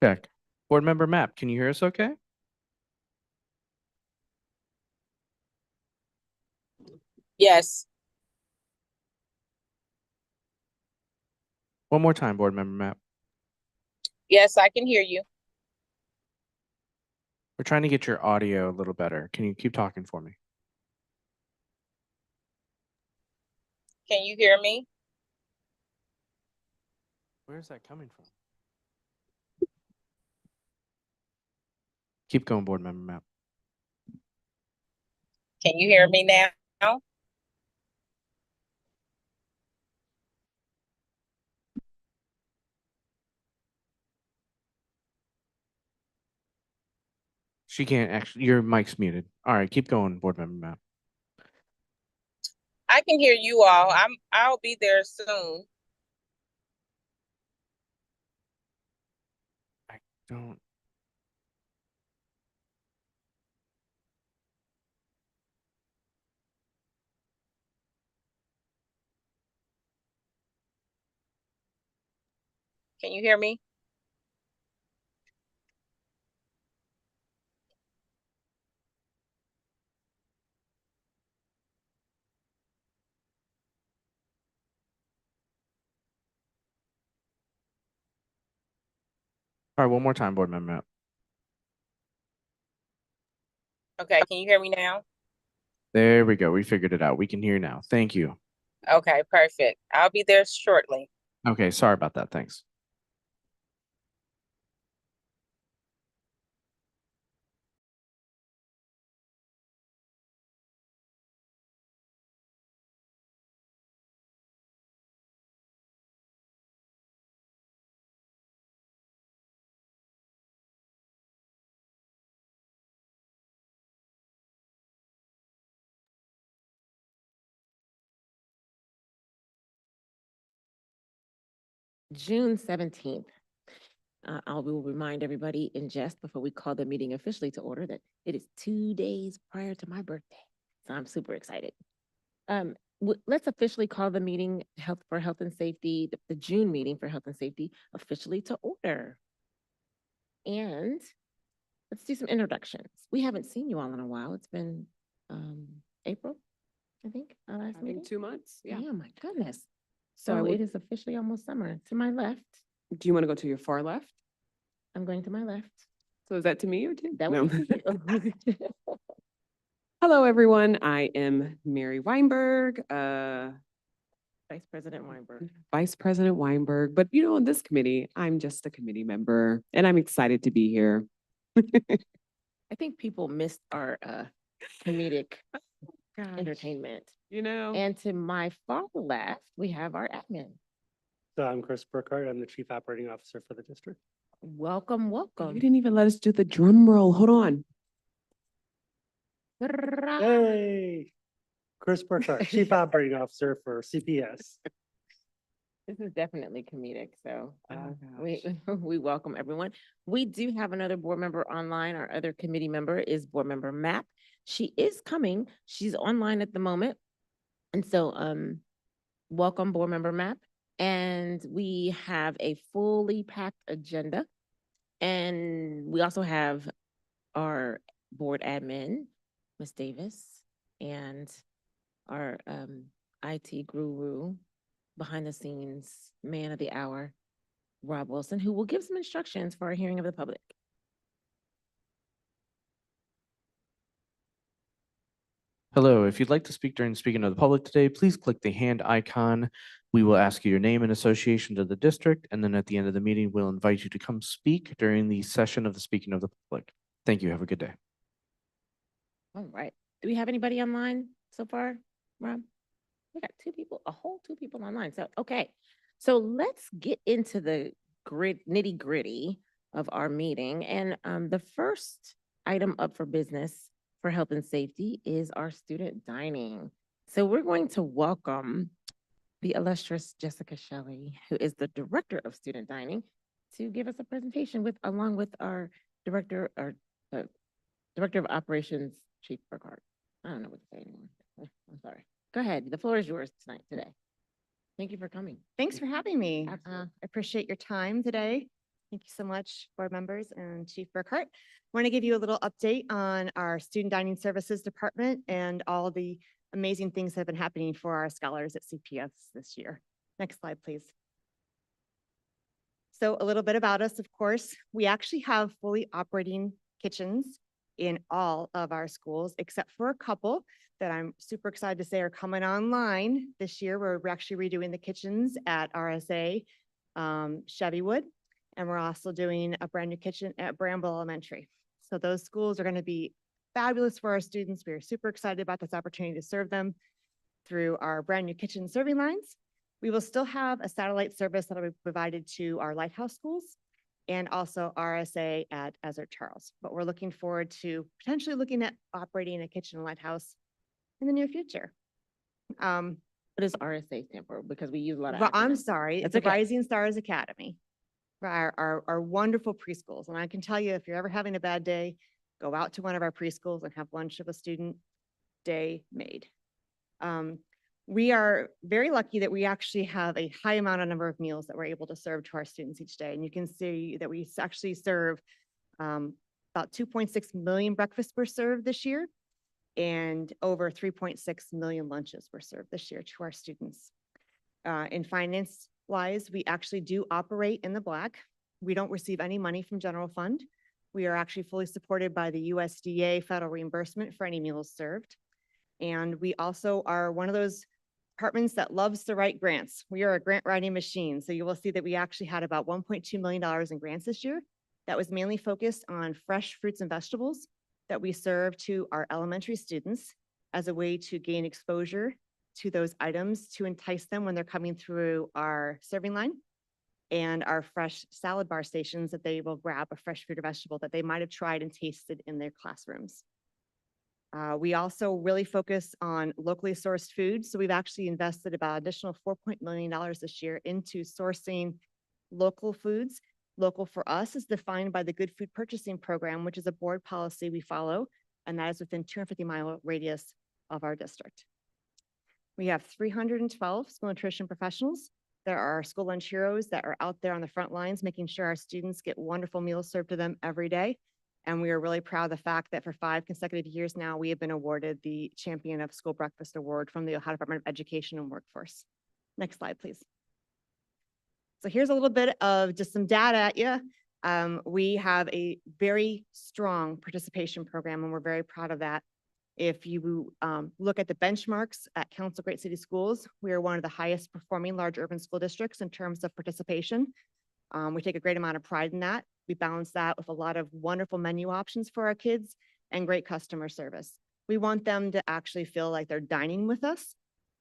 Check. Board Member Mapp, can you hear us okay? Yes, One more time, Board Member Mapp. yes, I can hear you. We're trying to get your audio a little better. Can you keep talking for me? Can you hear me? Where is that coming from? Keep going, Board Member Mapp. Can you hear me now? She can't actually, your mic's muted. All right, keep going, Board Member Mapp. I can hear you all. I'll be there soon. I don't. Can you hear me? All right, one more time, Board Member Mapp. Okay, can you hear me now? There we go. We figured it out. We can hear now. Thank you. Okay, perfect. I'll be there shortly. Okay, sorry about that. Thanks. June 17th. I will remind everybody in jest before we call the meeting officially to order that it is 2 days prior to my birthday. So I'm super excited. Let's officially call the meeting for health and safety, the June meeting for health and safety officially to order. And let's do some introductions. We haven't seen you all in a while. It's been April, I think, our last meeting. 2 months. Yeah. Yeah, my goodness. So I So would- it is officially almost summer. To my left, Do you want to go to your far left? I'm going to my left. So is that to me or to? That No. was Hello, everyone. I am Mary Weinberg, Vice President Weinberg. Vice President Weinberg. But on this committee, I'm just a committee member and I'm excited to be here. I think people missed our comedic Gosh, entertainment. And And to my far left, we have our admin. So I'm Chris Burkhardt. I'm the Chief Operating Officer for the district. Welcome, you welcome. didn't even let us do the drum roll. Hold on. Hey, Chris Burkhardt, Chief Operating Officer for CPS. This is definitely comedic, so Oh, we gosh. we welcome everyone. We do have another board member online. Our other committee member is board member Mapp. She is coming. She's online at the moment. And so welcome board member Mapp. And we have a fully packed agenda. And we also have our board admin, Ms. Davis, and our IT guru, behind the scenes, man of the hour, Rob Wilson, who will give some instructions for a hearing of the public. Hello, if you'd like to speak during speaking to the public today, please click the hand icon. We will ask you your name and association to the district, and then at the end of the meeting, we'll invite you to come speak during the session of the speaking of the public. Thank you. Have a good day. All right. Do we have anybody online so far, Rob? We got a whole two people online. So, okay. So let's get into the nitty gritty of our meeting. And the first item up for business for health and safety is our student dining. So we're going to welcome the illustrious Jessica Shelley, who is the Director of Student Dining, to give us a presentation along with our Director of Operations, Chief Burkhardt. I don't know what to say anymore. I'm sorry. Go ahead. The floor is yours today. Thank you for coming. Thanks for having me. Absolutely. I appreciate your time today. Thank you so much, board members and Chief Burkhart. Want to give you a little update on our Student Dining Services Department and all the amazing things that have been happening for our scholars at CPS this year. Next slide, please. So a little bit about us, of course. We actually have fully operating kitchens in all of our schools, except for a couple that I'm super excited to say are coming online this year. We're actually redoing the kitchens at RSA, Chevywood, and we're also doing a brand new kitchen at Bramble Elementary. So those schools are going to be fabulous for our students. We are super excited about this opportunity to serve them through our brand new kitchen serving lines. We will still have a satellite service that will be provided to our Lighthouse schools and also RSA at Ezra Charles. But we're looking forward to potentially looking at operating a kitchen and Lighthouse in the near future. What does RSA stand for? Because we use a lot of I'm acronyms. sorry, it's That's the okay. Rising Stars Academy. For our wonderful preschools. And I can tell you, if you're ever having a bad day, go out to one of our preschools and have lunch of a student day made. We are very lucky that we actually have a high amount of number of meals that we're able to serve to our students each day. And you can see that we actually serve about 2.6 million breakfasts were served this year, and over 3.6 million lunches were served this year to our students. In finance wise, we actually do operate in the black. We don't receive any money from general fund. We are actually fully supported by the USDA federal reimbursement for any meals served. And we also are one of those departments that loves to write grants. We are a grant writing machine. So you will see that we actually had about $1.2 million in grants this year. That was mainly focused on fresh fruits and vegetables that we serve to our elementary students as a way to gain exposure to those items to entice them when they're coming through our serving line, and our fresh salad bar stations that they will grab a fresh fruit or vegetable that they might have tried and tasted in their classrooms. We also really focus on locally sourced food. So we've actually invested about additional $4 million this year into sourcing local foods. Local for us is defined by the Good Food Purchasing Program, which is a board policy we follow, and that is within 250-mile radius of our district. We have 312 school nutrition professionals. There are school lunch heroes that are out there on the front lines, making sure our students get wonderful meals served to them every day. And we are really proud of the fact that for 5 consecutive years now, we have been awarded the Champion of School Breakfast Award from the Ohio Department of Education and Workforce. Next slide, please. So here's a little bit of just some data at you. We have a very strong participation program, and we're very proud of that. If you look at the benchmarks at Council Great City Schools, we are one of the highest performing large urban school districts in terms of participation. We take a great amount of pride in that. We balance that with a lot of wonderful menu options for our kids and great customer service. We want them to actually feel like they're dining with us,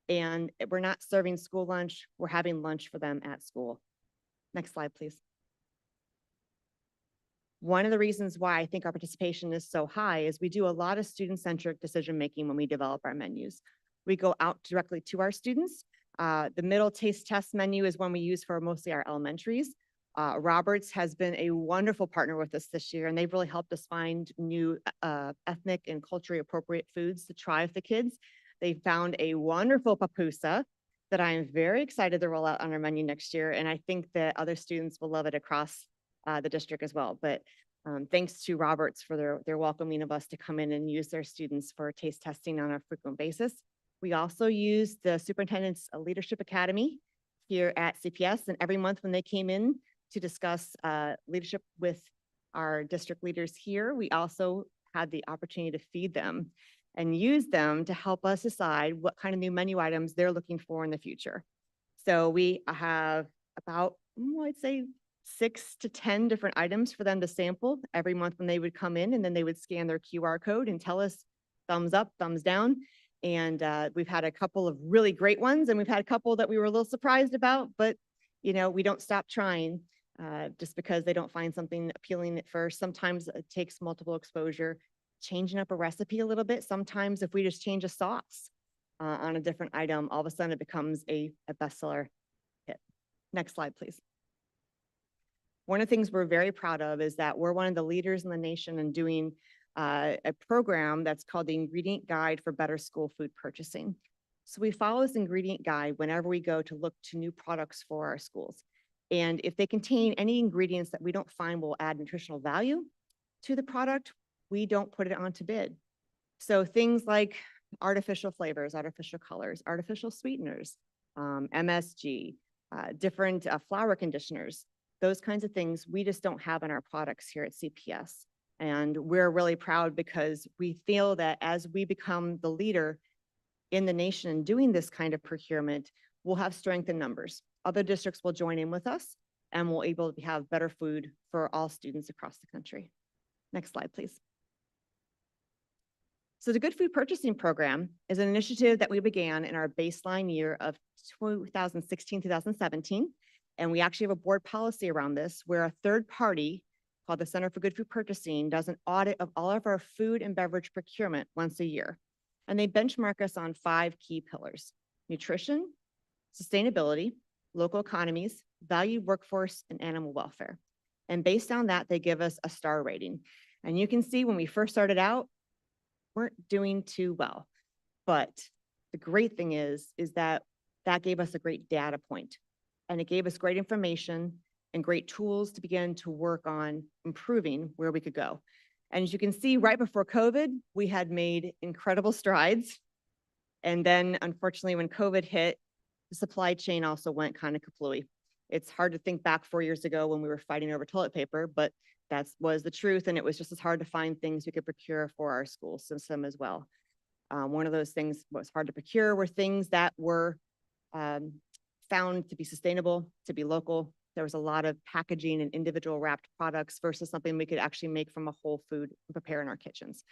and we're not serving school lunch, we're having lunch for them at school. Next slide, please. One of the reasons why I think our participation is so high is we do a lot of student-centric decision-making when we develop our menus. We go out directly to our students. The middle taste test menu is one we use for mostly our elementaries. Roberts has been a wonderful partner with us this year, and they've really helped us find new ethnic and culturally appropriate foods to try with the kids. They found a wonderful papusa that I am very excited to roll out on our menu next year, and I think that other students will love it across the district as well. But thanks to Roberts for their welcoming of us to come in and use their students for taste testing on a frequent basis. We also use the Superintendent's Leadership Academy here at CPS, and every month when they came in to discuss leadership with our district leaders here, we also had the opportunity to feed them and use them to help us decide what kind of new menu items they're looking for in the future. So we have about, I'd say, 6 to 10 different items for them to sample every month when they would come in, and then they would scan their QR code and tell us thumbs up, thumbs down. And we've had a couple of really great ones, and we've had a couple that we were a little surprised about, but you know, we don't stop trying just because they don't find something appealing at first. Sometimes it takes multiple exposure, changing up a recipe a little bit. Sometimes if we just change a sauce on a different item, all of a sudden it becomes a bestseller hit. Next slide, please. One of the things we're very proud of is that we're one of the leaders in the nation in doing a program that's called the Ingredient Guide for Better School Food Purchasing. So we follow this ingredient guide whenever we go to look to new products for our schools. And if they contain any ingredients that we don't find will add nutritional value to the product, we don't put it onto bid. So things like artificial flavors, artificial colors, artificial sweeteners, MSG, different flour conditioners, those kinds of things we just don't have in our products here at CPS. And we're really proud because we feel that as we become the leader in the nation in doing this kind of procurement, we'll have strength in numbers. Other districts will join in with us and we'll able to have better food for all students across the country. Next slide, please. So the Good Food Purchasing Program is an initiative that we began in our baseline year of 2016, 2017. And we actually have a board policy around this where a third party called the Center for Good Food Purchasing does an audit of all of our food and beverage procurement once a year. And they benchmark us on 5 key pillars: nutrition, sustainability, local economies, valued workforce, and animal welfare. And based on that, they give us a star rating. And you can see when we first started out, weren't doing too well. But the great thing is that gave us a great data point, and it gave us great information and great tools to begin to work on improving where we could go. And as you can see, right before COVID, we had made incredible strides. And then unfortunately, when COVID hit, the supply chain also went kind of kaplooey. It's hard to think back 4 years ago when we were fighting over toilet paper, but that was the truth. And it was just as hard to find things we could procure for our school system as well. One of those things that was hard to procure were things that were found to be sustainable, to be local. There was a lot of packaging and individual wrapped products versus something we could actually make from a whole food and prepare in our kitchens.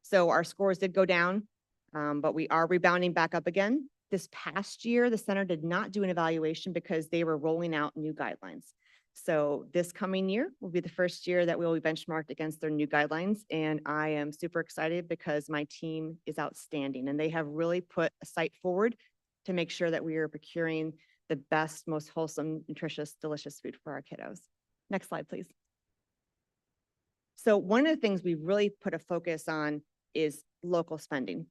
So our scores did go down, but we are rebounding back up again. This past year, the center did not do an evaluation because they were rolling out new guidelines. So this coming year will be the first year that we will be benchmarked against their new guidelines. And I am super excited because my team is outstanding and they have really put a sight forward to make sure that we are procuring the best, most wholesome, nutritious, delicious food for our kiddos. Next slide, please. So one of the things we really put a focus on is local spending.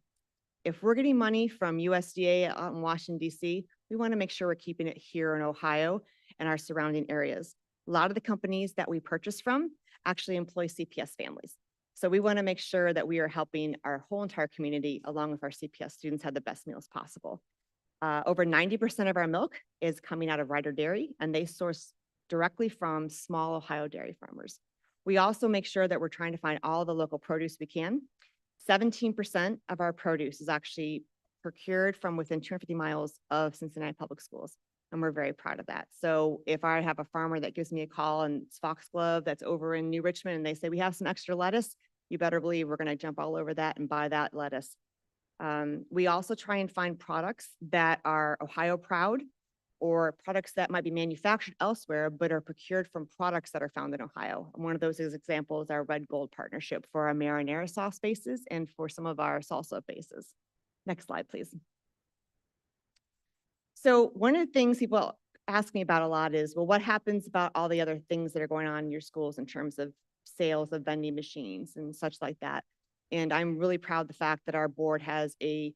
If we're getting money from USDA out in Washington, D.C., we want to make sure we're keeping it here in Ohio and our surrounding areas. A lot of the companies that we purchase from actually employ CPS families. So we want to make sure that we are helping our whole entire community along with our CPS students have the best meals possible. Over 90% of our milk is coming out of Ryder Dairy, and they source directly from small Ohio dairy farmers. We also make sure that we're trying to find all the local produce we can. 17% of our produce is actually procured from within 250 miles of Cincinnati Public Schools, and we're very proud of that. So if I have a farmer that gives me a call and it's Foxglove that's over in New Richmond and they say, we have some extra lettuce, you better believe we're going to jump all over that and buy that lettuce. We also try and find products that are Ohio proud or products that might be manufactured elsewhere, but are procured from products that are found in Ohio. And one of those examples, our Red Gold partnership for our marinara sauce bases and for some of our salsa bases. Next slide, please. So one of the things people ask me about a lot is, well, what happens about all the other things that are going on in your schools in terms of sales of vending machines and such like that? And I'm really proud of the fact that our board has a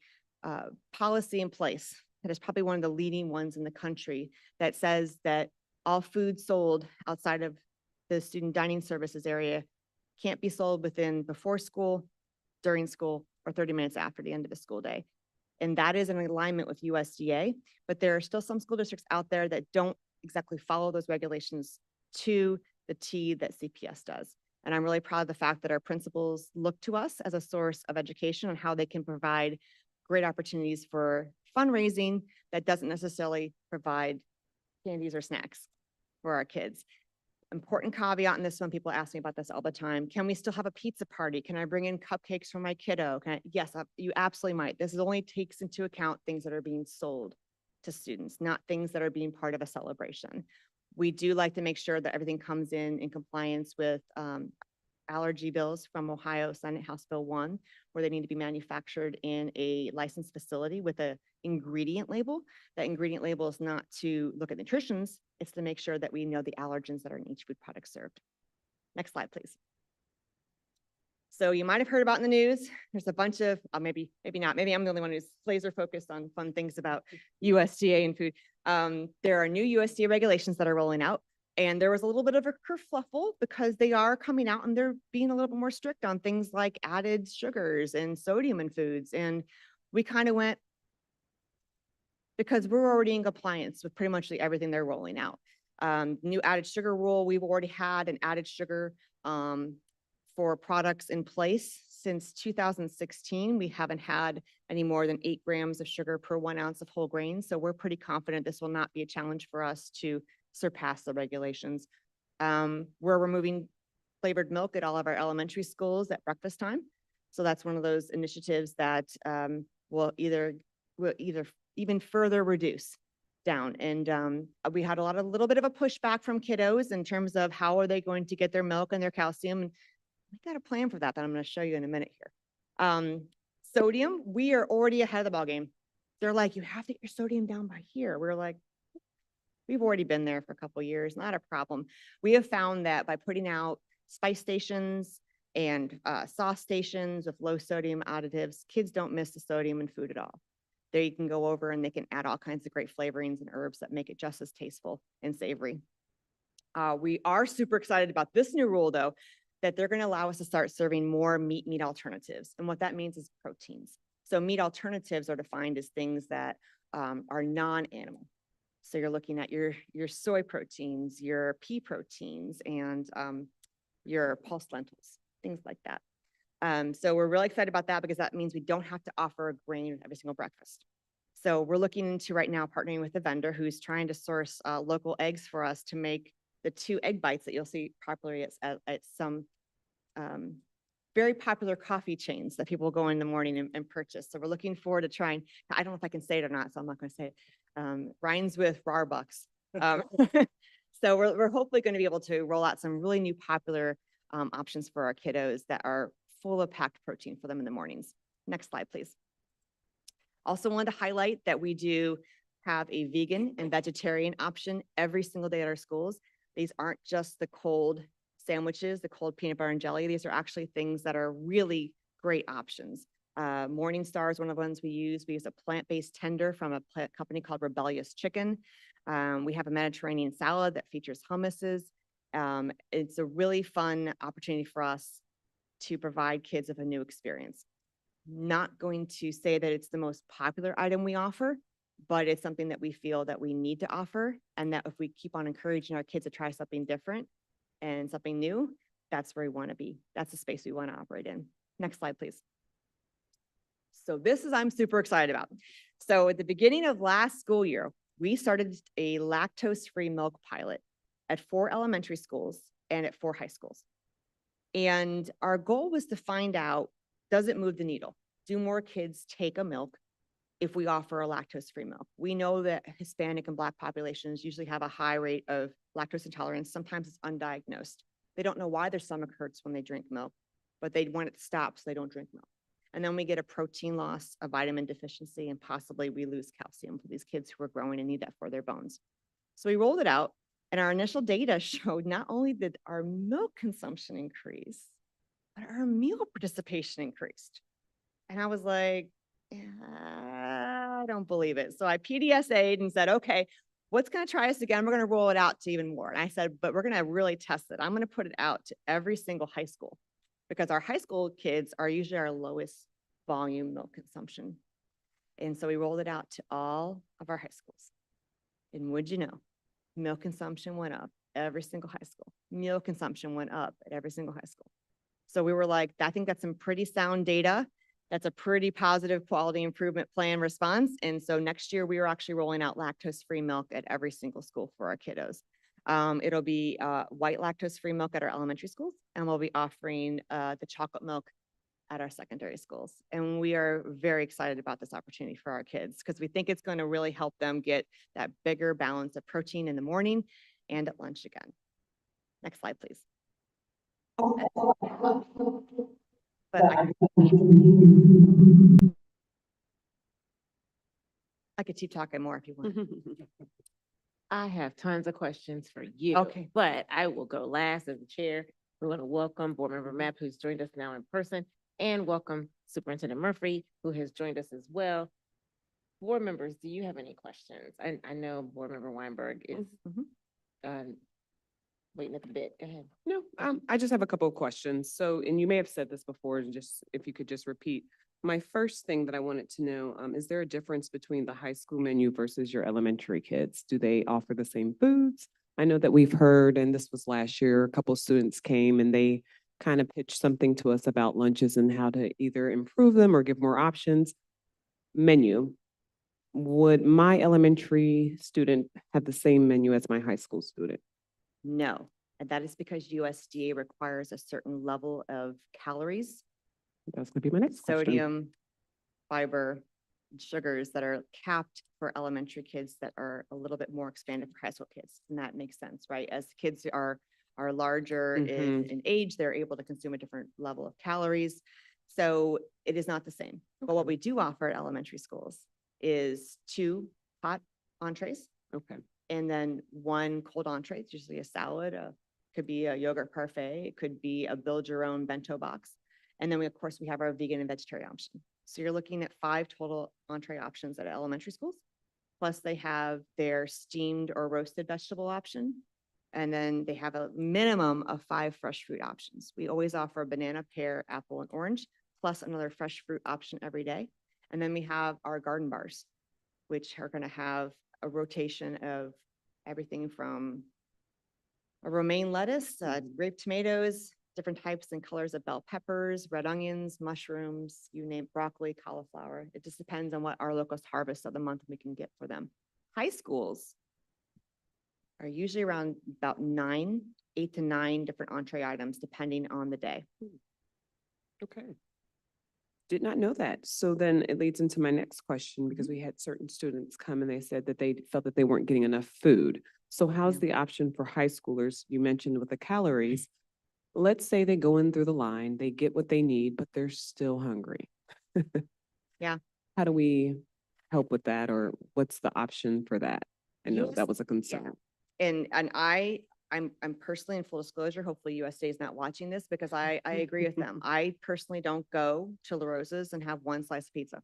policy in place that is probably one of the leading ones in the country that says that all food sold outside of the student dining services area can't be sold before school, during school, or 30 minutes after the end of the school day. And that is in alignment with USDA, but there are still some school districts out there that don't exactly follow those regulations to the T that CPS does. And I'm really proud of the fact that our principals look to us as a source of education on how they can provide great opportunities for fundraising that doesn't necessarily provide candies or snacks for our kids. Important caveat in this one, people ask me about this all the time. Can we still have a pizza party? Can I bring in cupcakes for my kiddo? Yes, you absolutely might. This only takes into account things that are being sold to students, not things that are being part of a celebration. We do like to make sure that everything comes in compliance with allergy bills from Ohio Senate House Bill 1, where they need to be manufactured in a licensed facility with an ingredient label. That ingredient label is not to look at nutritions, it's to make sure that we know the allergens that are in each food product served. Next slide, please. So you might have heard about in the news, there's a bunch of, maybe not, maybe I'm the only one who's laser focused on fun things about USDA and food. There are new USDA regulations that are rolling out. And there was a little bit of a kerfluffle because they are coming out and they're being a little bit more strict on things like added sugars and sodium in foods. And we kind of went, because we're already in compliance with pretty much everything they're rolling out. New added sugar rule, we've already had an added sugar for products in place since 2016. We haven't had any more than 8 grams of sugar per 1 ounce of whole grains. So we're pretty confident this will not be a challenge for us to surpass the regulations. We're removing flavored milk at all of our elementary schools at breakfast time. So that's one of those initiatives that will either even further reduce down. And we had a little bit of a pushback from kiddos in terms of how are they going to get their milk and their calcium. And we got a plan for that I'm going to show you in a minute here. Sodium, we are already ahead of the ballgame. They're like, you have to get your sodium down by here. We're like, we've already been there for a couple of years, not a problem. We have found that by putting out spice stations and sauce stations with low sodium additives, kids don't miss the sodium in food at all. There you can go over and they can add all kinds of great flavorings and herbs that make it just as tasteful and savory. We are super excited about this new rule though, that they're going to allow us to start serving more meat alternatives. And what that means is proteins. So meat alternatives are defined as things that are non-animal. So you're looking at your soy proteins, your pea proteins, and your pulsed lentils, things like that. So we're really excited about that because that means we don't have to offer a grain with every single breakfast. So we're looking into right now partnering with a vendor who's trying to source local eggs for us to make the 2 egg bites that you'll see popularly at some very popular coffee chains that people go in the morning and purchase. So we're looking forward to trying, I don't know if I can say it or not, so I'm not going to say it. Rhymes with Rawbucks. So we're hopefully going to be able to roll out some really new popular options for our kiddos that are full of packed protein for them in the mornings. Next slide, please. Also wanted to highlight that we do have a vegan and vegetarian option every single day at our schools. These aren't just the cold sandwiches, the cold peanut butter and jelly. These are actually things that are really great options. Morningstar is one of the ones we use. We use a plant-based tender from a company called Rebellious Chicken. We have a Mediterranean salad that features hummuses. It's a really fun opportunity for us to provide kids with a new experience. Not going to say that it's the most popular item we offer, but it's something that we feel that we need to offer, and that if we keep on encouraging our kids to try something different and something new, that's where we want to be. That's the space we want to operate in. Next slide, please. So this is I'm super excited about. So at the beginning of last school year, we started a lactose-free milk pilot at 4 elementary schools and at 4 high schools. And our goal was to find out, does it move the needle? Do more kids take a milk if we offer a lactose-free milk? We know that Hispanic and Black populations usually have a high rate of lactose intolerance. Sometimes it's undiagnosed. They don't know why their stomach hurts when they drink milk, but they want it to stop so they don't drink milk. And then we get a protein loss, a vitamin deficiency, and possibly we lose calcium for these kids who are growing and need that for their bones. So we rolled it out, and our initial data showed not only did our milk consumption increase, but our meal participation increased. And I was like, I don't believe it. So I PDSA'd and said, okay, what's going to try us again? We're going to roll it out to even more. And I said, but we're going to really test it. I'm going to put it out to every single high school, because our high school kids are usually our lowest volume milk consumption. And so we rolled it out to all of our high schools. And would you know, milk consumption went up every single high school. Meal consumption went up at every single high school. So we were like, I think that's some pretty sound data. That's a pretty positive quality improvement plan response. And so next year we are actually rolling out lactose-free milk at every single school for our kiddos. It'll be white lactose-free milk at our elementary schools, and we'll be offering the chocolate milk at our secondary schools. And we are very excited about this opportunity for our kids because we think it's going to really help them get that bigger balance of protein in the morning and at lunch again. Next slide, please. But I could keep talking more if you want. I have tons of questions for you. Okay. But I will go last as the chair. We want to welcome Board Member Mapp, who's joined us now in person, and welcome Superintendent Murphy, who has joined us as well. board members, do you have any questions? I know Board Member Weinberg is, Mm-hmm. Mhm. waiting at the bit. Go ahead. No, I just have a couple of questions. So, and you may have said this before, and just if you could just repeat. My first thing that I wanted to know, is there a difference between the high school menu versus your elementary kids? Do they offer the same foods? I know that we've heard, and this was last year, a couple of students came and they kind of pitched something to us about lunches and how to either improve them or give more options. Menu. Would my elementary student have the same menu as my high school student? No, and that is because USDA requires a certain level of calories, That's gonna be my next question. sodium, fiber, and sugars that are capped for elementary kids that are a little bit more expanded for high school kids. And that makes sense, right? As kids are larger in age, they're able to consume a different level of calories. So it is not the same. But what we do offer at elementary schools is 2 hot entrees Okay. and then 1 cold entree. It's usually a salad, could be a yogurt parfait, it could be a build your own bento box. And then we, of course, we have our vegan and vegetarian option. So you're looking at 5 total entree options at elementary schools. Plus they have their steamed or roasted vegetable option. And then they have a minimum of 5 fresh fruit options. We always offer a banana, pear, apple, and orange, plus another fresh fruit option every day. And then we have our garden bars, which are gonna have a rotation of everything from a romaine lettuce, grape tomatoes, different types and colors of bell peppers, red onions, mushrooms, you name broccoli, cauliflower. It just depends on what our locust harvest of the month we can get for them. High schools are usually around about 8 to 9 different entree items, depending on the day. Okay. Did not know that. So then it leads into my next question, because we had certain students come and they said that they felt that they weren't getting enough food. So how's Yeah. the option for high schoolers? You mentioned with the calories. Let's say they go in through the line, they get what they need, but they're still hungry. Yeah. How do we help with that, or what's the option for that? I know Yes, that was a concern. And I'm personally, in full disclosure, hopefully USDA is not watching this, because I agree with them. I personally don't go to La Rosa's and have 1 slice of pizza.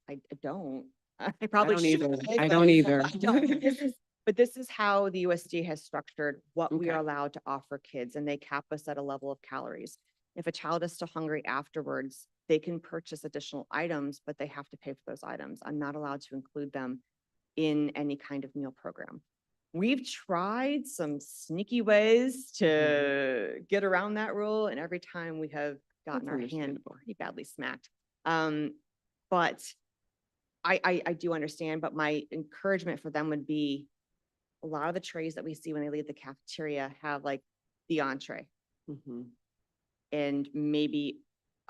I don't. I probably don't should. either. I don't either. I don't. But this is how the USDA has structured what we are Okay. allowed to offer kids, and they cap us at a level of calories. If a child is still hungry afterwards, they can purchase additional items, but they have to pay for those items. I'm not allowed to include them in any kind of meal program. We've tried some sneaky ways to get around that rule, and every time we have gotten That's our hand understandable. pretty badly smacked. But I do understand, but my encouragement for them would be a lot of the trays that we see when they leave the cafeteria have like the entree Mhm. and maybe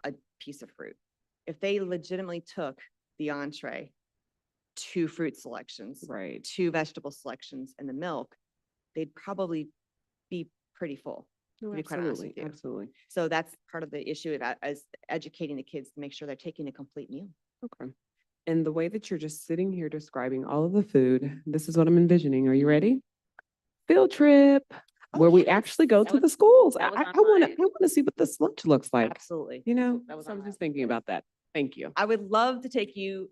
a piece of fruit. If they legitimately took the entree, 2 fruit selections, Right. 2 vegetable selections, and the milk, they'd probably be pretty full. No, to be quite honest with absolutely, you. absolutely. So that's part of the issue about as educating the kids to make sure they're taking a complete meal. Okay. And the way that you're just sitting here describing all of the food, this is what I'm envisioning. Are you ready? Field trip, where we yes, actually go that to was- the schools. I that was on want mine. to see what this lunch looks like, Absolutely. you know? That was So on I'm my just thinking about that. Thank you. I would love to take you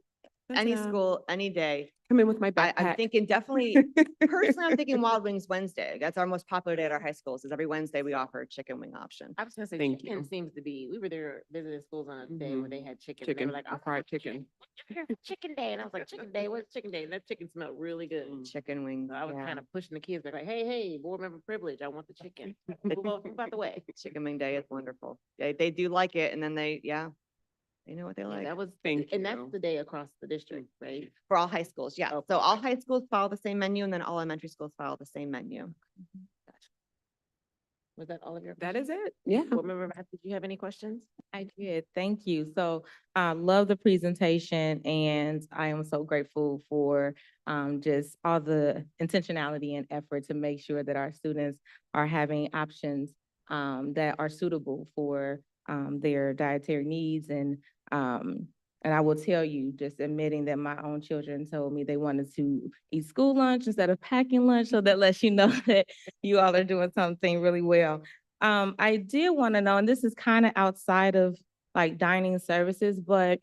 any Ta-ta. school, any day. Come in with my I'm backpack. thinking definitely, personally, I'm thinking Wild Wings Wednesday. That's our most popular day at our high schools, is every Wednesday we offer a chicken wing option. I was gonna say, Thank chicken you. seems to be, we were there visiting schools on a day Mhm. where they had chicken. and They Chicken, were like, a "Oh, fried chicken. we're here for chicken day. And I was like, chicken day, what's chicken day? And that chicken smelled really good. Chicken wings, So I was yeah. kind of pushing the kids, they're like, hey, board member privilege, I want the chicken. Move out the way. Chicken wing day is wonderful. They do like it, and then they know what they Yeah, like. that was, Thank and that's you. the day across the district, right? For all high schools, yeah. Okay. So all high schools follow the same menu, and then all elementary schools follow the same menu. Was that all of your? That is questions? it. Yeah. Board member, Rath, did you have any questions? I did. Thank you. So I love the presentation, and I am so grateful for just all the intentionality and effort to make sure that our students are having options that are suitable for their dietary needs. And I will tell you, just admitting that my own children told me they wanted to eat school lunch instead of packing lunch. So that lets you know that you all are doing something really well. I did want to know, and this is kind of outside of like dining services, but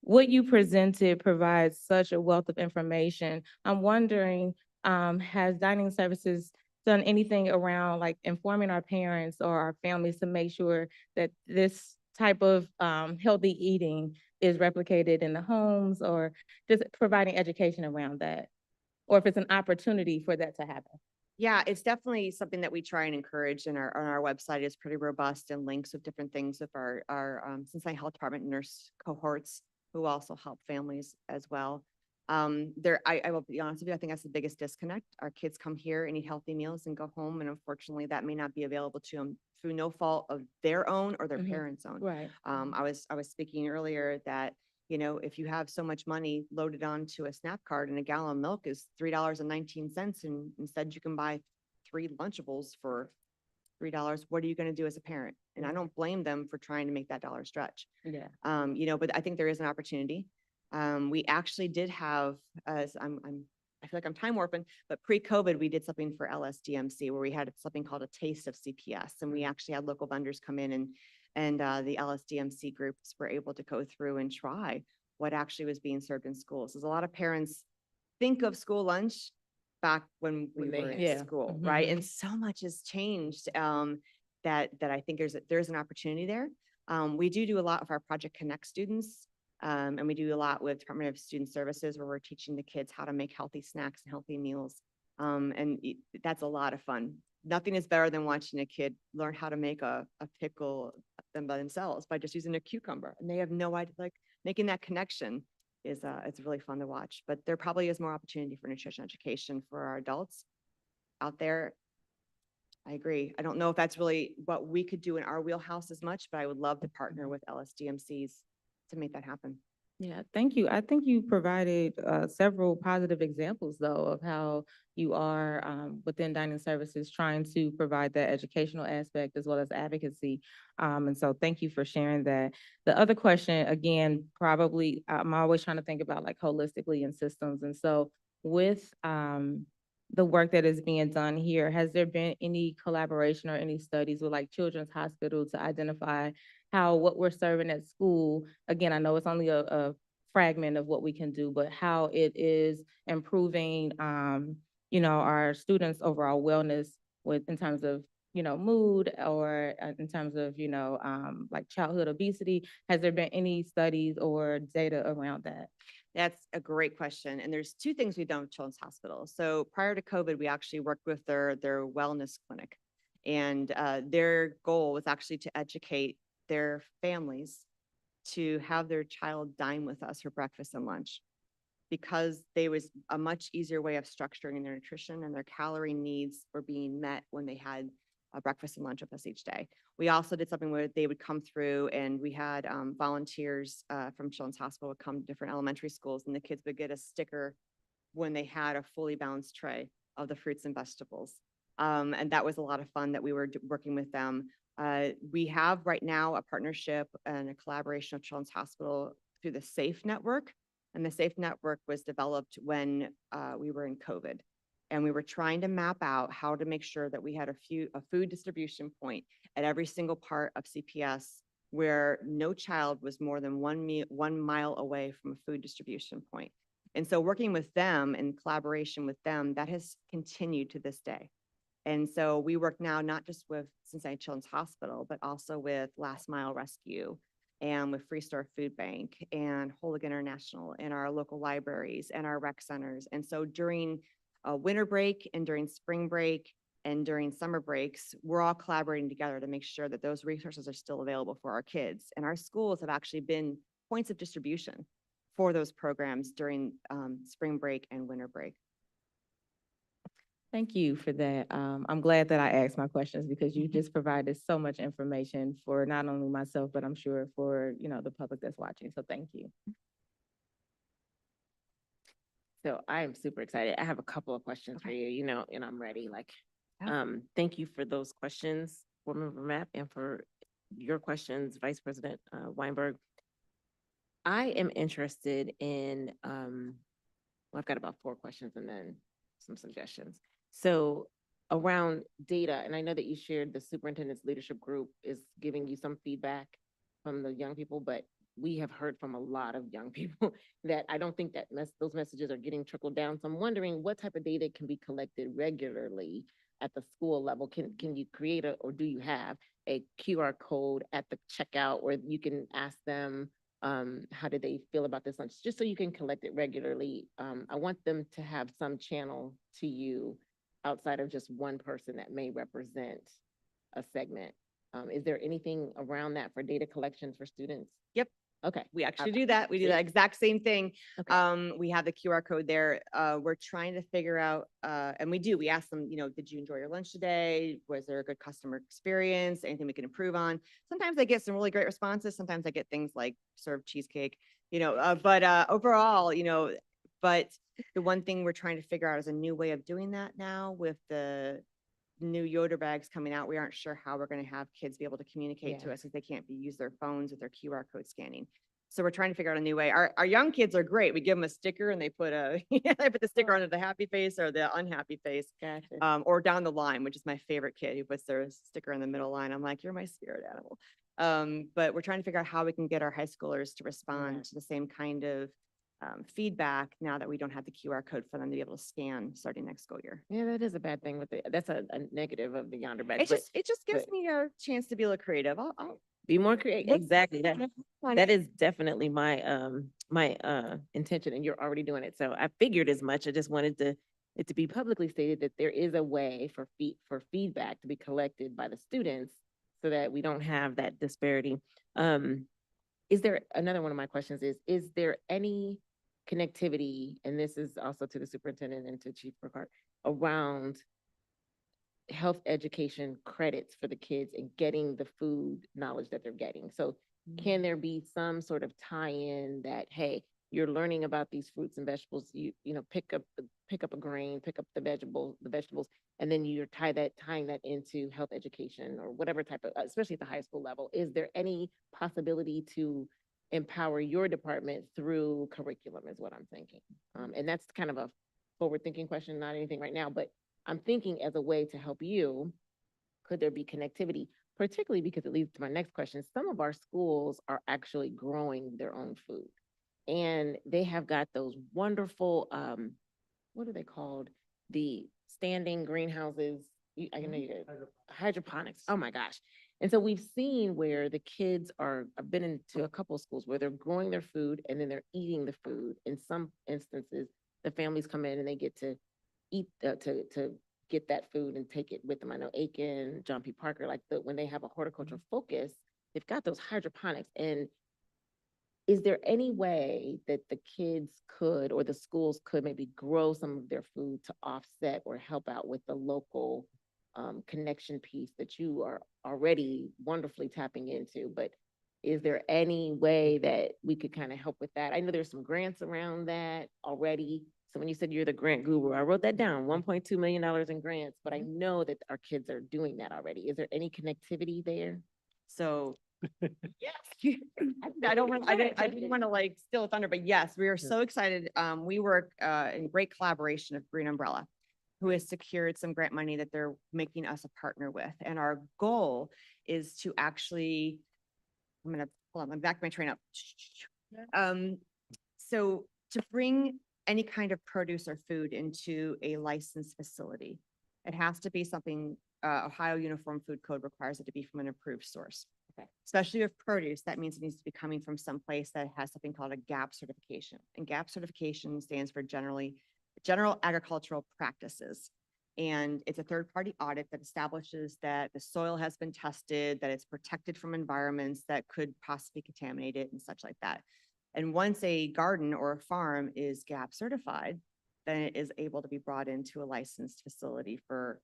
what you presented provides such a wealth of information. I'm wondering, has dining services done anything around like informing our parents or our families to make sure that this type of healthy eating is replicated in the homes, or just providing education around that? Or if it's an opportunity for that to happen? Yeah, it's definitely something that we try and encourage, and on our website is pretty robust and links with different things of our Cincinnati Health Department nurse cohorts who also help families as well. I will be honest with you, I think that's the biggest disconnect. Our kids come here and eat healthy meals and go home, and unfortunately that may not be available to them through no fault of their own or their Mhm. parents' own. Right. I was speaking earlier that, if you have so much money loaded onto a SNAP card and a gallon of milk is $3.19, and instead you can buy 3 Lunchables for $3, what are you going to do as a parent? And I don't blame them for trying to make that dollar stretch. Yeah. But I think there is an opportunity. We actually did have, as I feel like I'm time warping, but pre-COVID, we did something for LSDMC where we had something called a taste of CPS. And we actually had local vendors come in, and the LSDMC groups were able to go through and try what actually was being served in schools. There's a lot of parents think of school lunch back when we When they were had- in Yeah. school, Mhm. right? And so much has changed, that I think there's an opportunity there. We do a lot of our Project Connect students, and we do a lot with Department of Student Services where we're teaching the kids how to make healthy snacks and healthy meals. That's a lot of fun. Nothing is better than watching a kid learn how to make a pickle them by themselves by just using a cucumber, and they have no idea, like making that connection is it's really fun to watch. But there probably is more opportunity for nutrition education for our adults out there. I agree. I don't know if that's really what we could do in our wheelhouse as much, but I would love to partner with LSDMCs to make that happen. Yeah, thank you. I think you provided several positive examples, though, of how you are within dining services trying to provide that educational aspect as well as advocacy. And so thank you for sharing that. The other question, again, probably I'm always trying to think about like holistically in systems. And so with the work that is being done here, has there been any collaboration or any studies with like Children's Hospital to identify how what we're serving at school, again, I know it's only a fragment of what we can do, but how it is improving, our students' overall wellness in terms of, mood, or in terms of, like childhood obesity. Has there been any studies or data around that? That's a great question. And there's 2 things we've done with Children's Hospital. So prior to COVID, we actually worked with their wellness clinic. And their goal was actually to educate their families to have their child dine with us for breakfast and lunch, because they was a much easier way of structuring their nutrition, and their calorie needs were being met when they had a breakfast and lunch with us each day. We also did something where they would come through, and we had volunteers from Children's Hospital would come to different elementary schools, and the kids would get a sticker when they had a fully balanced tray of the fruits and vegetables. And that was a lot of fun that we were working with them. We have right now a partnership and a collaboration with Children's Hospital through the SAFE Network. And the SAFE Network was developed when we were in COVID. And we were trying to map out how to make sure that we had a food distribution point at every single part of CPS where no child was more than 1 mile away from a food distribution point. And so working with them in collaboration with them, that has continued to this day. And so we work now not just with Cincinnati Children's Hospital, but also with Last Mile Rescue and with Freestore Food Bank and Holig International and our local libraries and our rec centers. And so during winter break and during spring break and during summer breaks, we're all collaborating together to make sure that those resources are still available for our kids. And our schools have actually been points of distribution for those programs during spring break and winter break. Thank you for that. I'm glad that I asked my questions because you just provided so much information for not only myself, but I'm sure for, the public that's watching. So thank you. So I am super excited. I have a couple of questions for you, and I'm ready. Thank you for those questions, Board Member Mapp, and for your questions, Vice President Weinberg. I am interested in, I've got about 4 questions and then some suggestions. So around data, and I know that you shared the superintendent's leadership group is giving you some feedback from the young people, but we have heard from a lot of young people that I don't think that those messages are getting trickled down. So I'm wondering what type of data can be collected regularly at the school level? Can you create or do you have a QR code at the checkout where you can ask them, how did they feel about this lunch? Just so you can collect it regularly. I want them to have some channel to you outside of just one person that may represent a segment. Is there anything around that for data collection for students? Yep. Okay. We actually Okay. do that. We do See? that exact same thing. Okay. We have the QR code there. We're trying to figure out, and we ask them, did you enjoy your lunch today? Was there a good customer experience? Anything we can improve on? Sometimes I get some really great responses. Sometimes I get things like served cheesecake, but overall, but the one thing we're trying to figure out is a new way of doing that now with the new Yoder bags coming out. We aren't sure how we're going to have kids be able to communicate to Yeah. us if they can't use their phones with their QR code scanning. So we're trying to figure out a new way. Our young kids are great. We give them a sticker and they put they put the sticker under the happy face or the unhappy face, Gotcha. or down the line, which is my favorite kid who puts their sticker in the middle line. I'm like, you're my spirit animal. But we're trying to figure out how we can get our high schoolers to respond to the same kind of feedback now that we don't have the QR code for them to be able to scan starting next school year. Yeah, that is a bad thing with that's a negative of the yonder bag. It just gives but- me a chance to be a little creative. I'll Be more creative. Let's- Exactly. fun. That is definitely my intention, and you're already doing it. So I figured as much. I just wanted it to be publicly stated that there is a way for feedback to be collected by the students so that we don't have that disparity. Is there another one of my questions is there any connectivity, and this is also to the superintendent and to Chief Burkhart, around health education credits for the kids and getting the food knowledge that they're getting? So can there be some sort of tie-in that, hey, you're learning about these fruits and vegetables, you pick up a grain, pick up the vegetables, and then you're tying that into health education or whatever type of, especially at the high school level. Is there any possibility to empower your department through curriculum is what I'm thinking? And that's kind of a forward-thinking question, not anything right now, but I'm thinking as a way to help you, could there be connectivity? Particularly because it leads to my next question. Some of our schools are actually growing their own food. And they have got those wonderful, what are they called? The standing greenhouses. I know you hydroponics. Oh my gosh. And so we've seen where the kids I've been into a couple of schools where they're growing their food and then they're eating the food. In some instances, the families come in and they get to eat, to get that food and take it with them. I know Aiken, John P. Parker, when they have a horticultural focus, they've got those hydroponics. And is there any way that the kids could, or the schools could maybe grow some of their food to offset or help out with the local connection piece that you are already wonderfully tapping into? But is there any way that we could kind of help with that? I know there's some grants around that already. So when you said you're the grant guru, I wrote that down, $1.2 million in grants, but I know that our kids are doing that already. Is there any connectivity there? So yes, I didn't want to steal a thunder, but yes, we are so excited. We work in great collaboration of Green Umbrella, who has secured some grant money that they're making us a partner with. And our goal is to actually, I'm back my train up. So to bring any kind of produce or food into a licensed facility, it has to be something, Ohio Uniform Food Code requires it to be from an approved source. Okay. Especially with produce, that means it needs to be coming from some place that has something called a GAP certification. And GAP certification stands for General Agricultural Practices. And it's a third-party audit that establishes that the soil has been tested, that it's protected from environments that could possibly contaminate it and such like that. And once a garden or a farm is GAP certified, then it is able to be brought into a licensed facility for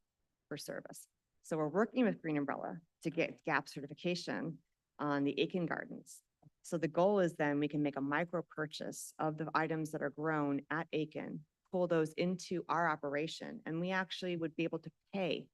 service. So we're working with Green Umbrella to get GAP certification on the Aiken Gardens. So the goal is then we can make a micro purchase of the items that are grown at Aiken, pull those into our operation, and we actually would be able to pay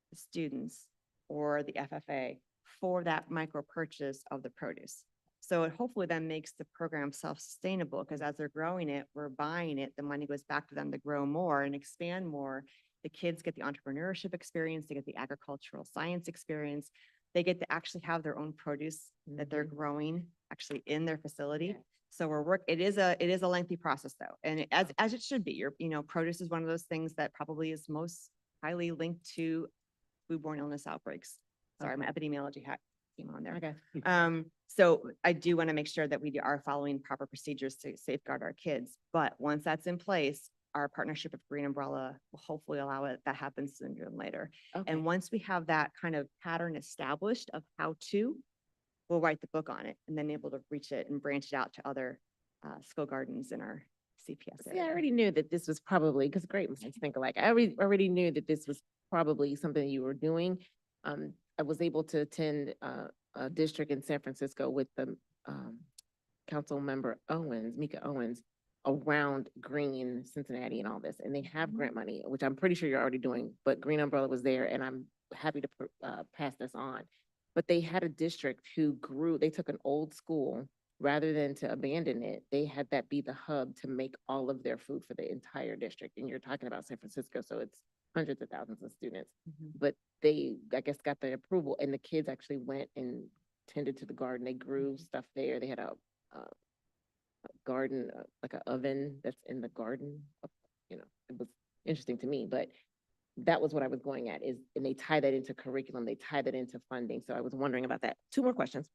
the students or the FFA for that micro purchase of the produce. So it hopefully then makes the program self-sustainable, because as they're growing it, we're buying it, the money goes back to them to grow more and expand more. The kids get the entrepreneurship experience, they get the agricultural science experience. they get to actually have their own produce that they're growing actually in their facility. So it is a lengthy process though, and as it should be. Produce is one of those things that probably is most highly linked to foodborne illness outbreaks. Sorry, my epidemiology hat came on there. Okay. So I do want to make sure that we are following proper procedures to safeguard our kids. But once that's in place, our partnership with Green Umbrella will hopefully allow that happens sooner than later. Okay. And once we have that kind of pattern established of how to, we'll write the book on it and then able to reach it and branch it out to other school gardens in our CPS See, I area. already knew that this was probably, because great minds think alike. I already knew that this was probably something you were doing. I was able to attend a district in San Francisco with the council member Owens, Mika Owens, around Green Cincinnati and all this. And they have grant money, which I'm pretty sure you're already doing, but Green Umbrella was there and I'm happy to pass this on. But they had a district who they took an old school, rather than to abandon it, they had that be the hub to make all of their food for the entire district. And you're talking about San Francisco, so it's hundreds of thousands of students. But they, I guess, got the approval and the kids actually went and tended to the garden. They grew stuff there. They had a garden, like an oven that's in the garden. It was interesting to me, but that was what I was going at and they tie that into curriculum. They tie that into funding. So I was wondering about that. 2 more questions.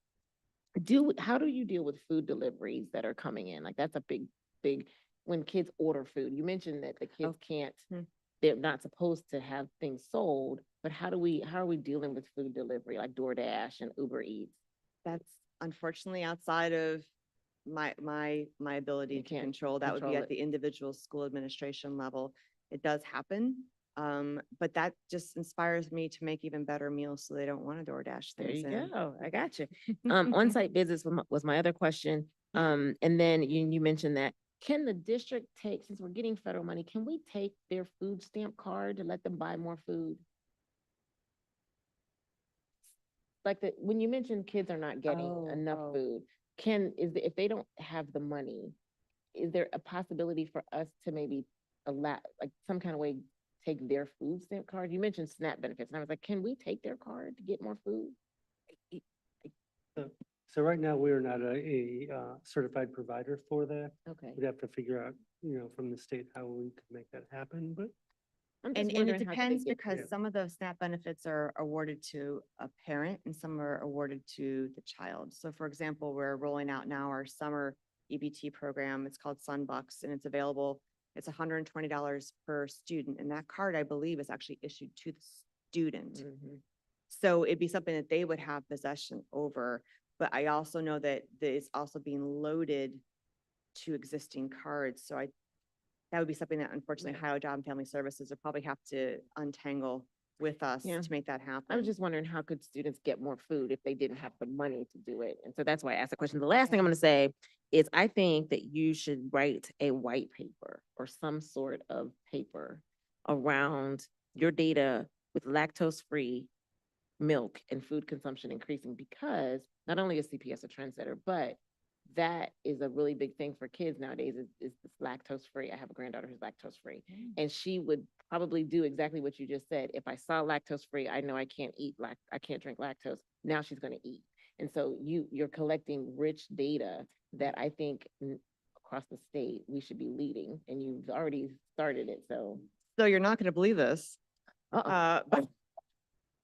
How do you deal with food deliveries that are coming in? Like that's a big, when kids order food, you mentioned that the kids can't, they're not supposed to have things sold, but how are we dealing with food delivery like DoorDash and Uber Eats? That's unfortunately outside of my ability You to can't control. That would be control at the individual school administration level. It does happen. But that just inspires me to make even better meals so they don't want to DoorDash There things you in. go. I got you. On-site visits was my other question. And then you mentioned that, can the district take, since we're getting federal money, can we take their food stamp card to let them buy more food? Like when you mentioned kids are not getting enough food, if they don't have the money, is there a possibility for us to maybe allow, like some kind of way, take their food stamp card? You mentioned SNAP benefits, and I was like, can we take their card to get more food? So right now, we are not a certified provider for that. Okay. We'd have to figure out, from the state how we could make that happen, but I'm just And it wondering how could they depends get- because Yeah. some of those SNAP benefits are awarded to a parent and some are awarded to the child. So for example, we're rolling out now our summer EBT program. It's called Sunbucks and it's available. It's $120 per student. And that card, I believe, is actually issued to the student. Mhm. So it'd be something that they would have possession over. But I also know that it's also being loaded to existing cards. So that would be something that unfortunately Ohio Job and Family Services would probably have to untangle with us Yeah. to make that happen. I was just wondering, how could students get more food if they didn't have the money to do it? And so that's why I asked the question. The last thing I'm gonna say is I think that you should write a white paper or some sort of paper around your data with lactose-free milk and food consumption increasing, because not only is CPS a trendsetter, but that is a really big thing for kids nowadays is this lactose-free. I have a granddaughter who's lactose-free, and she would probably do exactly what you just said. If I saw lactose-free, I know I can't I can't drink lactose. Now she's going to eat. And so you're collecting rich data that I think across the state, we should be leading, and you've already started it, so. So you're not going to believe this. Uh-oh. But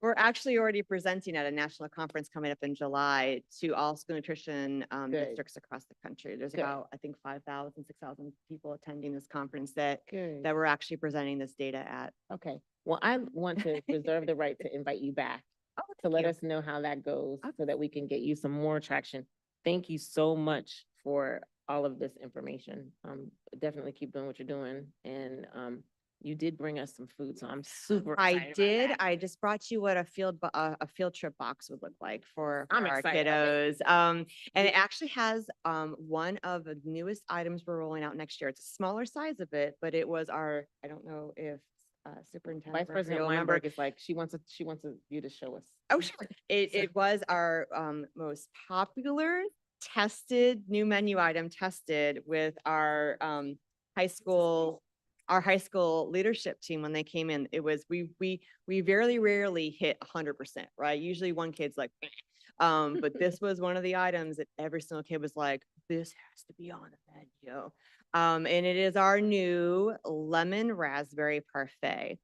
we're actually already presenting at a national conference coming up in July to all school nutrition Good. districts across the country. There's Good. about, I think, 5,000, 6,000 people attending this conference that Good. we're actually presenting this data at. Okay, well, I want to reserve the right to invite you back to thank let you. us know how that goes so that we can get you some more traction. Thank you so much for all of this information. Definitely keep doing what you're doing. And you did bring us some food, so I'm super excited I about did. that. I just brought you what a field trip box would look like for I'm our excited about kiddos. And it actually has one of the newest items we're rolling out next year. It's a smaller size of it, but it was our, I don't know if Superintendent Vice President Murphy will remember. Weinberg is like, she wants you to show us. Oh, sure. It was our most popular tested new menu item tested with our high school our high school leadership team, when they came in, it was, we very rarely hit 100%, right? Usually one kid's like, but this was one of the items that every single kid was like, this has to be on the menu. And it is our new lemon raspberry parfait.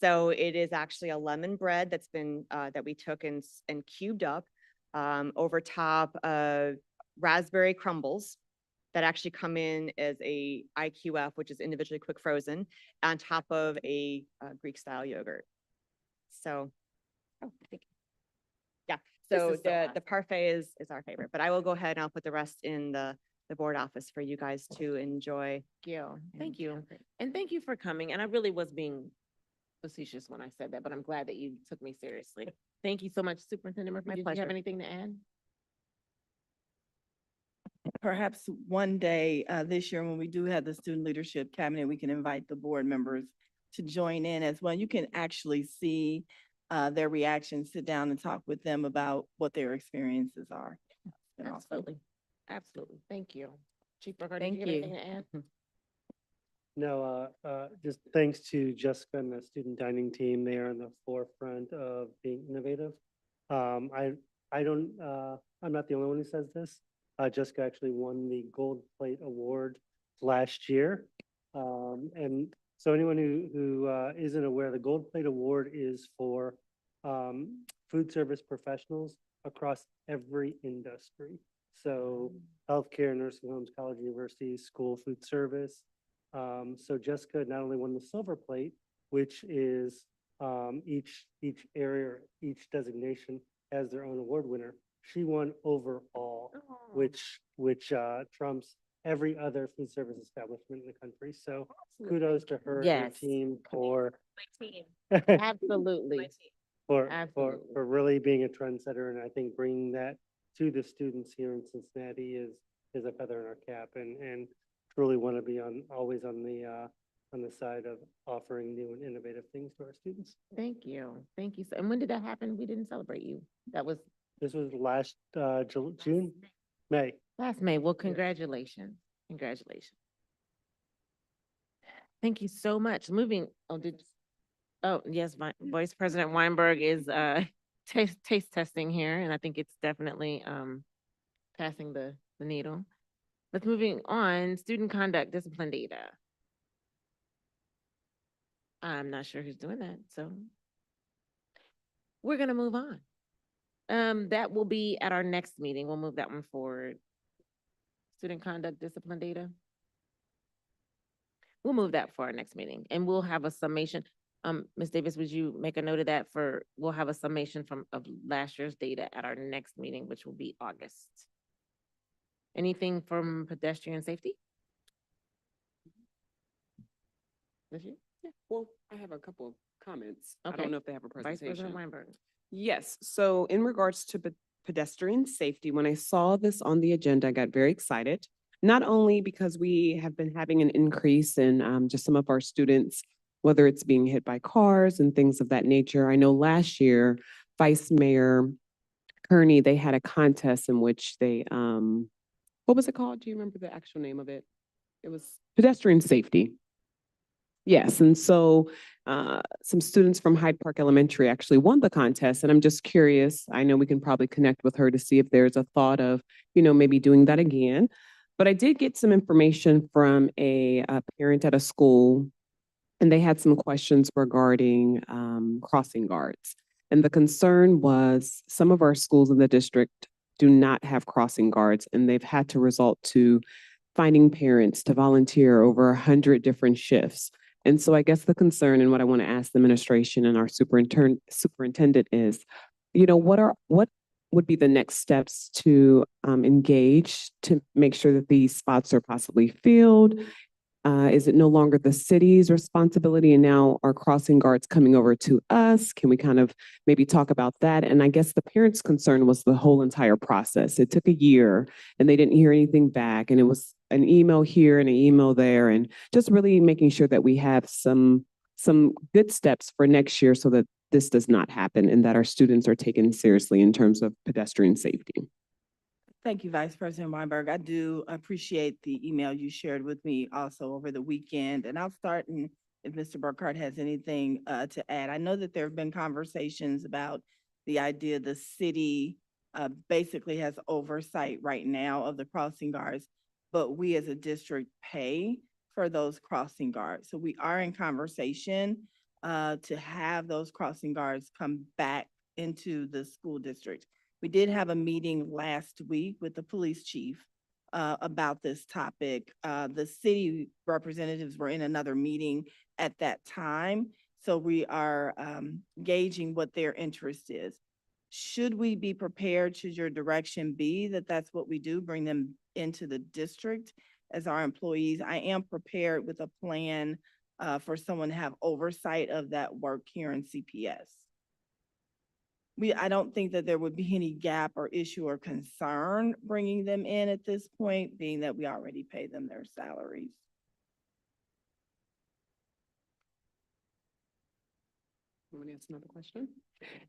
So it is actually a lemon bread that's been, that we took and cubed up, over top of raspberry crumbles that actually come in as a IQF, which is individually quick frozen, on top of a Greek style yogurt. So, oh, thank you. Yeah, so is so the parfait is our favorite, but I will go ahead and I'll put the rest in the board office for you guys to enjoy. Thank you. And thank you for coming. And I really was being facetious when I said that, but I'm glad that you took me seriously. Thank you so much, Superintendent Murphy. My Did you have pleasure. anything to add? Perhaps one day this year, when we do have the student leadership cabinet, we can invite the board members to join in as well. You can actually see their reactions, sit down and talk with them about what their experiences are. And also- Absolutely. Absolutely. Thank you. Chief Burkhardt, did Thank you have you. anything to add? No, just thanks to Jessica and the student dining team. They are on the forefront of being innovative. I don't, I'm not the only one who says this. Jessica actually won the Gold Plate Award last year. And so anyone who isn't aware, the Gold Plate Award is for food service professionals across every industry. So healthcare, nursing homes, college, universities, school, food service. So Jessica not only won the silver plate, which is each area, each designation has their own award winner. She won overall, which trumps every other food service establishment in the country. So kudos to her and her Yes. team for Absolutely. for Absolutely. really being a trendsetter, and I think bringing that to the students here in Cincinnati is a feather in our cap, and truly want to be always on the side of offering new and innovative things to our students. Thank you. Thank you. And when did that happen? We didn't celebrate you. That was This was last June, May. last May. Well, congratulations. Congratulations. Thank you so much. Yes, Vice President Weinberg is taste testing here, and I think it's definitely passing the needle. Let's moving on, student conduct discipline data. I'm not sure who's doing that, so we're gonna move on. That will be at our next meeting. We'll move that one forward. Student conduct discipline data. We'll move that for our next meeting, and we'll have a summation. Ms. Davis, would you make a note of that we'll have a summation of last year's data at our next meeting, which will be August. Anything from pedestrian safety? That's you? Yeah, well, I have a couple of comments. I Okay. don't know if they have a Vice President presentation. Weinberg. Yes, so in regards to pedestrian safety, when I saw this on the agenda, I got very excited. Not only because we have been having an increase in just some of our students, whether it's being hit by cars and things of that nature. I know last year, Vice Mayor Kearney, they had a contest in which they, what was it called? Do you remember the actual name of it? It was pedestrian safety. Yes, and so some students from Hyde Park Elementary actually won the contest, and I'm just curious. I know we can probably connect with her to see if there's a thought of, maybe doing that again. But I did get some information from a parent at a school, and they had some questions regarding crossing guards. And the concern was some of our schools in the district do not have crossing guards, and they've had to resort to finding parents to volunteer over 100 different shifts. And so I guess the concern and what I want to ask the administration and our superintendent is, what would be the next steps to engage to make sure that these spots are possibly filled? Is it no longer the city's responsibility and now are crossing guards coming over to us? Can we kind of maybe talk about that? And I guess the parents' concern was the whole entire process. It took a year and they didn't hear anything back. And it was an email here and an email there, and just really making sure that we have some good steps for next year so that this does not happen and that our students are taken seriously in terms of pedestrian safety. Thank you, Vice President Weinberg. I do appreciate the email you shared with me also over the weekend. And I'll start, and if Mr. Burkhardt has anything to add. I know that there have been conversations about the idea the city basically has oversight right now of the crossing guards, but we as a district pay for those crossing guards. So we are in conversation to have those crossing guards come back into the school district. We did have a meeting last week with the police chief about this topic. The city representatives were in another meeting at that time, so we are gauging what their interest is. Should we be prepared, should your direction be that that's what we do, bring them into the district as our employees? I am prepared with a plan for someone to have oversight of that work here in CPS. I don't think that there would be any gap or issue or concern bringing them in at this point, being that we already pay them their salaries. Want to ask another question?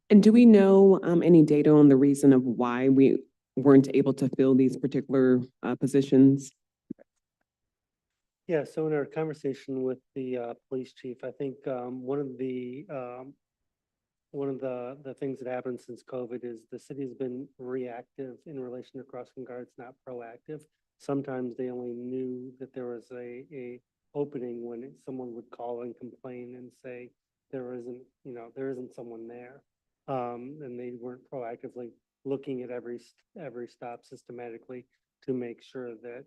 And do we know any data on the reason of why we weren't able to fill these particular positions? Yeah, so in our conversation with the police chief, I think one of the things that happened since COVID is the city has been reactive in relation to crossing guards, not proactive. Sometimes they only knew that there was a opening when someone would call and complain and say there isn't someone there, and they weren't proactively looking at every stop systematically to make sure that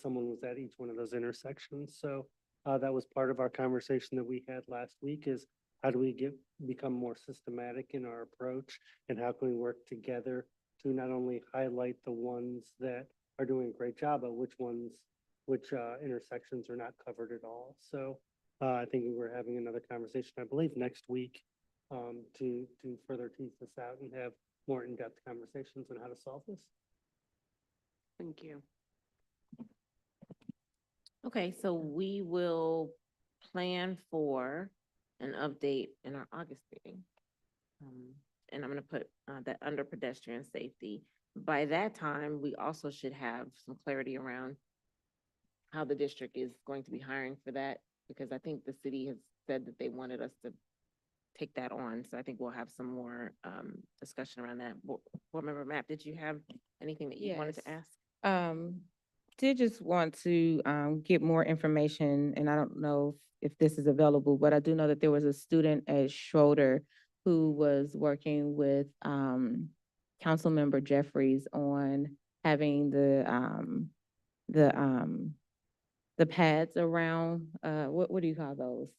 someone was at each one of those intersections. So that was part of our conversation that we had last week, is how do we become more systematic in our approach, and how can we work together to not only highlight the ones that are doing a great job, but which intersections are not covered at all. So I think we're having another conversation, I believe, next week to further tease this out and have more in-depth conversations on how to solve this. Thank you. Okay, so we will plan for an update in our August meeting. And I'm gonna put that under pedestrian safety. By that time, we also should have some clarity around how the district is going to be hiring for that, because I think the city has said that they wanted us to take that on. So I think we'll have some more discussion around that. Board Member Mapp, did you have anything that you wanted to Yes. ask? Did just want to get more information, and I don't know if this is available, but I do know that there was a student at Schroeder who was working with Councilmember Jeffries on having the pads around, what do you call those?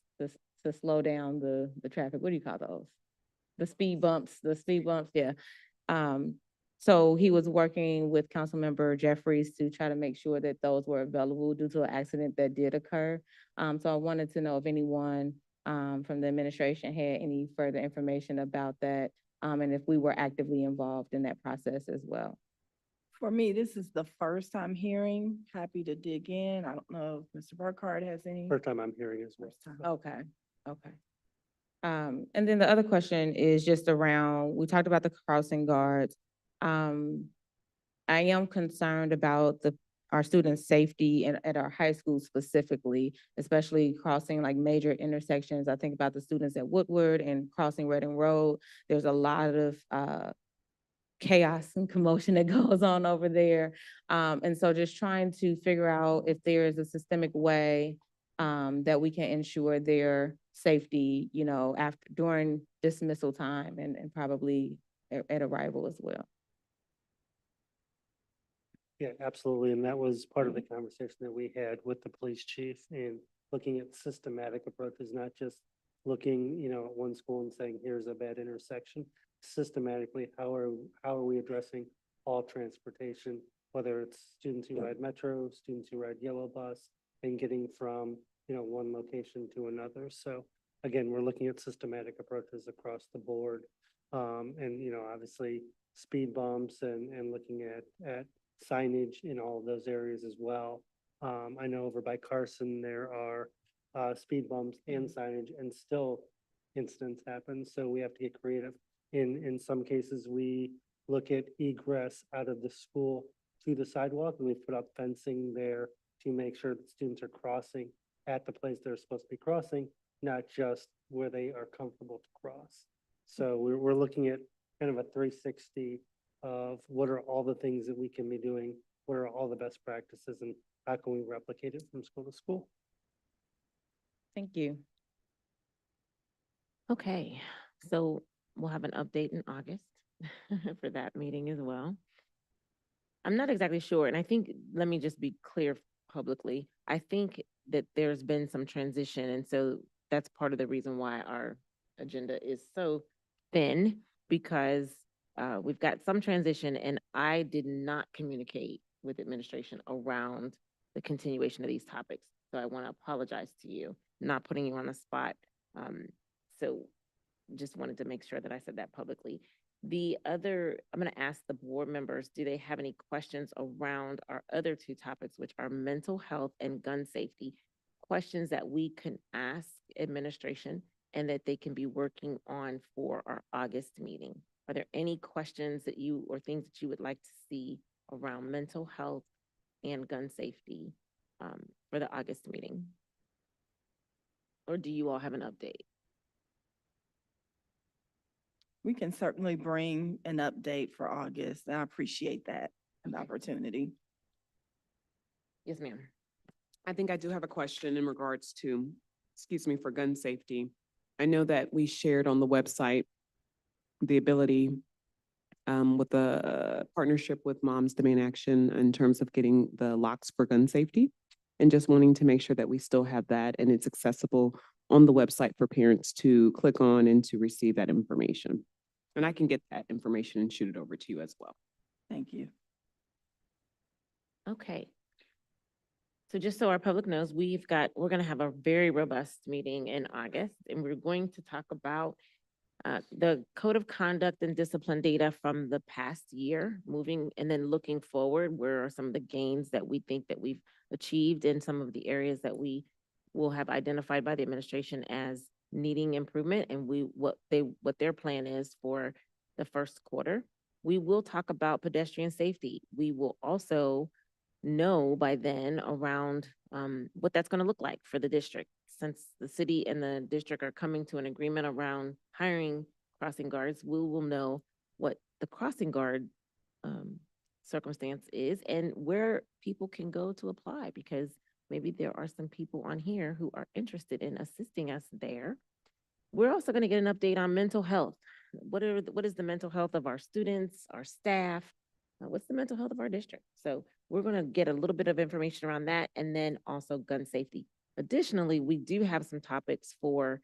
To slow down the traffic, what do you call those? The speed bumps, yeah. So he was working with Councilmember Jeffries to try to make sure that those were available due to an accident that did occur. So I wanted to know if anyone from the administration had any further information about that, and if we were actively involved in that process as well. For me, this is the first time hearing. Happy to dig in. I don't know if Mr. Burkhardt has any. First time I'm hearing as well. First time. Okay, okay. And then the other question is just around, we talked about the crossing guards. I am concerned about our students' safety at our high school specifically, especially crossing like major intersections. I think about the students at Woodward and crossing Reading Road. There's a lot of chaos and commotion that goes on over there. And so just trying to figure out if there is a systemic way that we can ensure their safety, during dismissal time and probably at arrival as well. Yeah, absolutely. And that was part of the conversation that we had with the police chief, and looking at systematic approaches, not just looking, at one school and saying, here's a bad intersection. Systematically, how are we addressing all transportation, whether it's students who ride Metro, students who ride Yellow Bus, and getting from, one location to another. So again, we're looking at systematic approaches across the board. And, obviously speed bumps and looking at signage in all of those areas as well. I know over by Carson, there are speed bumps and signage, and still incidents happen. So we have to get creative. In some cases, we look at egress out of the school to the sidewalk, and we put up fencing there to make sure that students are crossing at the place they're supposed to be crossing, not just where they are comfortable to cross. So we're looking at kind of a 360 of what are all the things that we can be doing, what are all the best practices, and how can we replicate it from school to school? Thank you. Okay, so we'll have an update in August for that meeting as well. I'm not exactly sure, and I think, let me just be clear publicly. I think that there's been some transition, and so that's part of the reason why our agenda is so thin, because we've got some transition, and I did not communicate with administration around the continuation of these topics. So I want to apologize to you, not putting you on the spot. So just wanted to make sure that I said that publicly. The other, I'm going to ask the board members, do they have any questions around our other two topics, which are mental health and gun safety? Questions that we can ask administration and that they can be working on for our August meeting. Are there any questions that you, or things that you would like to see around mental health and gun safety for the August meeting? Or do you all have an update? We can certainly bring an update for August. I appreciate that, an opportunity. Yes, ma'am. I think I do have a question in regards to, excuse me, for gun safety. I know that we shared on the website the ability with the partnership with Moms Demand Action in terms of getting the locks for gun safety, and just wanting to make sure that we still have that and it's accessible on the website for parents to click on and to receive that information. And I can get that information and shoot it over to you as well. Thank you. Okay. So just so our public knows, we're going to have a very robust meeting in August, and we're going to talk about the code of conduct and discipline data from the past year, moving and then looking forward. Where are some of the gains that we think that we've achieved in some of the areas that we will have identified by the administration as needing improvement, and what their plan is for the first quarter. We will talk about pedestrian safety. We will also know by then around what that's going to look like for the district, since the city and the district are coming to an agreement around hiring crossing guards. We will know what the crossing guard circumstance is and where people can go to apply, because maybe there are some people on here who are interested in assisting us there. We're also going to get an update on mental health. What is the mental health of our students, our staff? What's the mental health of our district? So we're going to get a little bit of information around that, and then also gun safety. Additionally, we do have some topics for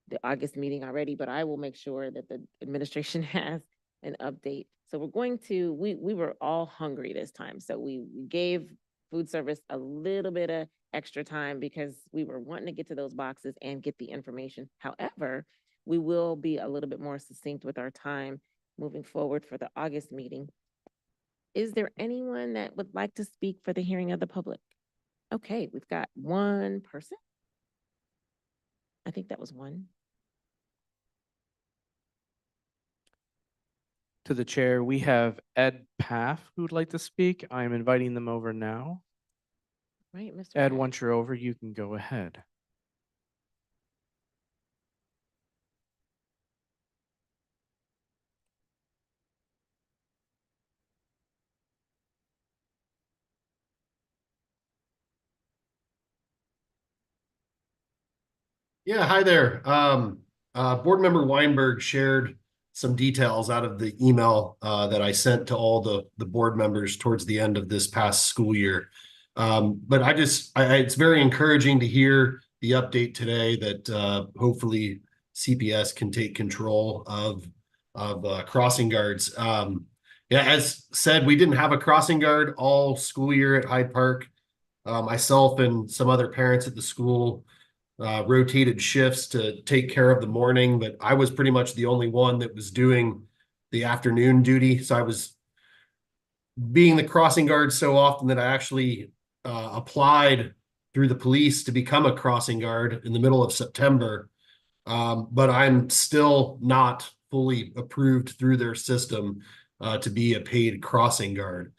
the August meeting already, but I will make sure that the administration has an update. So we're going to, we were all hungry this time. So we gave food service a little bit of extra time because we were wanting to get to those boxes and get the information. However, we will be a little bit more succinct with our time moving forward for the August meeting. Is there anyone that would like to speak for the hearing of the public? Okay, we've got one person. I think that was one. To the chair, we have Ed Paff who would like to speak. I'm inviting them over now. Right, Mr. Ed, Paff. once you're over, you can go ahead. Yeah, hi there. Board Member Weinberg shared some details out of the email that I sent to all the board members towards the end of this past school year. But it's very encouraging to hear the update today that hopefully CPS can take control of crossing guards. Yeah, as said, we didn't have a crossing guard all school year at Hyde Park. Myself and some other parents at the school rotated shifts to take care of the morning, but I was pretty much the only one that was doing the afternoon duty. So I was being the crossing guard so often that I actually applied through the police to become a crossing guard in the middle of September. But I'm still not fully approved through their system to be a paid crossing guard.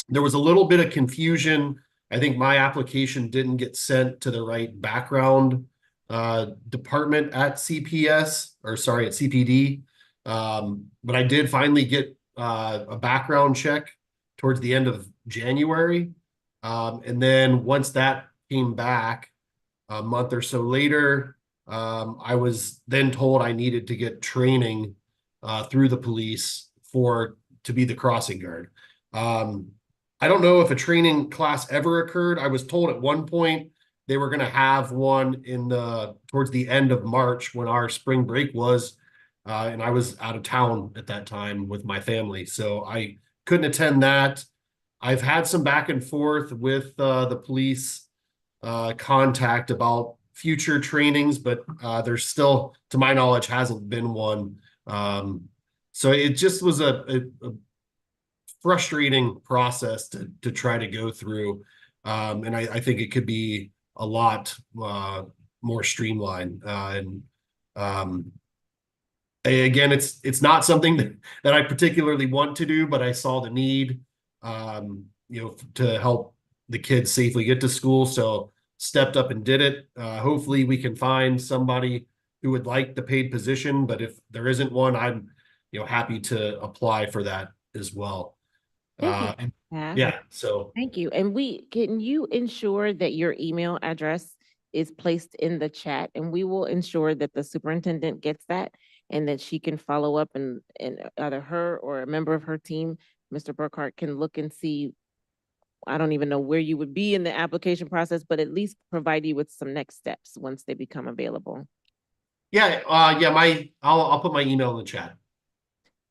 There was a little bit of confusion. I think my application didn't get sent to the right background department at CPS, or sorry, at CPD. But I did finally get a background check towards the end of January. And then once that came back a month or so later, I was then told I needed to get training through the police to be the crossing guard. I don't know if a training class ever occurred. I was told at one point they were going to have one towards the end of March when our spring break was, and I was out of town at that time with my family, so I couldn't attend that. I've had some back and forth with the police contact about future trainings, but there's still, to my knowledge, hasn't been one. So it just was a frustrating process to try to go through. And I think it could be a lot more streamlined. Again, it's not something that I particularly want to do, but I saw the need, to help the kids safely get to school. So stepped up and did it. Hopefully we can find somebody who would like the paid position, but if there isn't one, I'm, happy to apply for that as well. Thank you, Pat. Yeah, so Thank you. And can you ensure that your email address is placed in the chat, and we will ensure that the superintendent gets that and that she can follow up, and either her or a member of her team, Mr. Burkhart, can look and see. I don't even know where you would be in the application process, but at least provide you with some next steps once they become available. yeah, I'll put my email in the chat.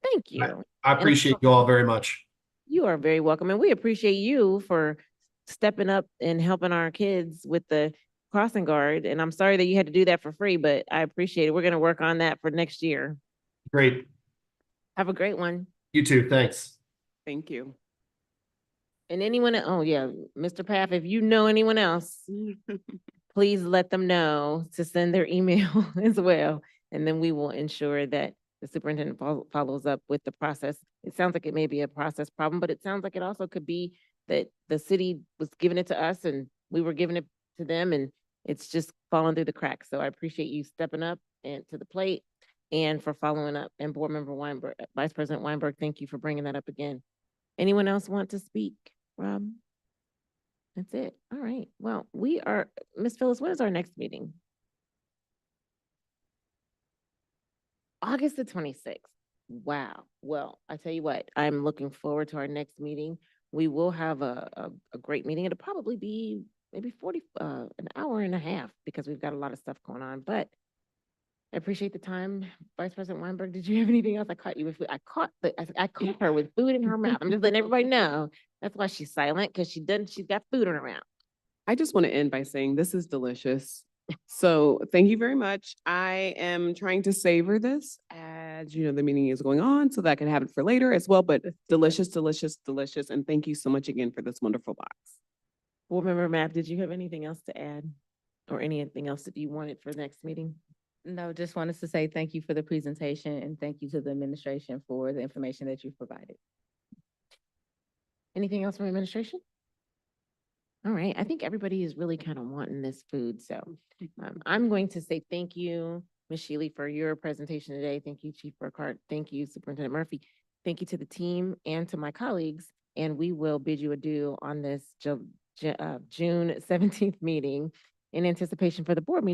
Thank you. I appreciate you all very much. You are very welcome, and we appreciate you for stepping up and helping our kids with the crossing guard. And I'm sorry that you had to do that for free, but I appreciate it. We're going to work on that for next year. Great. Have a great one. You too. Thanks. Thank you. And anyone, oh yeah, Mr. Paff, if you know anyone else, please let them know to send their email as well. And then we will ensure that the superintendent follows up with the process. It sounds like it may be a process problem, but it sounds like it also could be that the city was giving it to us and we were giving it to them, and it's just falling through the cracks. So I appreciate you stepping up and to the plate and for following up. And Board Member Weinberg, Vice President Weinberg, thank you for bringing that up again. Anyone else want to speak, Rob? That's it. All right. Well, Ms. Phyllis, when is our next meeting? August the 26th. Wow. Well, I tell you what, I'm looking forward to our next meeting. We will have a great meeting. It'll probably be maybe an hour and a half because we've got a lot of stuff going on, but I appreciate the time. Vice President Weinberg, did you have anything else? I caught you with food. I caught her with food in her mouth. I'm just letting everybody know. That's why she's silent, because she's got food in her mouth. I just want to end by saying this is delicious. So thank you very much. I am trying to savor this as the meeting is going on so that I can have it for later as well, but delicious, delicious, delicious. And thank you so much again for this wonderful box. Board Member Mapp, did you have anything else to add or anything else that you wanted for next meeting? No, just wanted to say thank you for the presentation and thank you to the administration for the information that you've provided. Anything else from administration? All right, I think everybody is really kind of wanting this food, so I'm going to say thank you, Ms. Shealy, for your presentation today. Thank you, Chief Burkhart. Thank you, Superintendent Murphy. Thank you to the team and to my colleagues, and we will bid you adieu on this June 17th meeting in anticipation for the board meeting.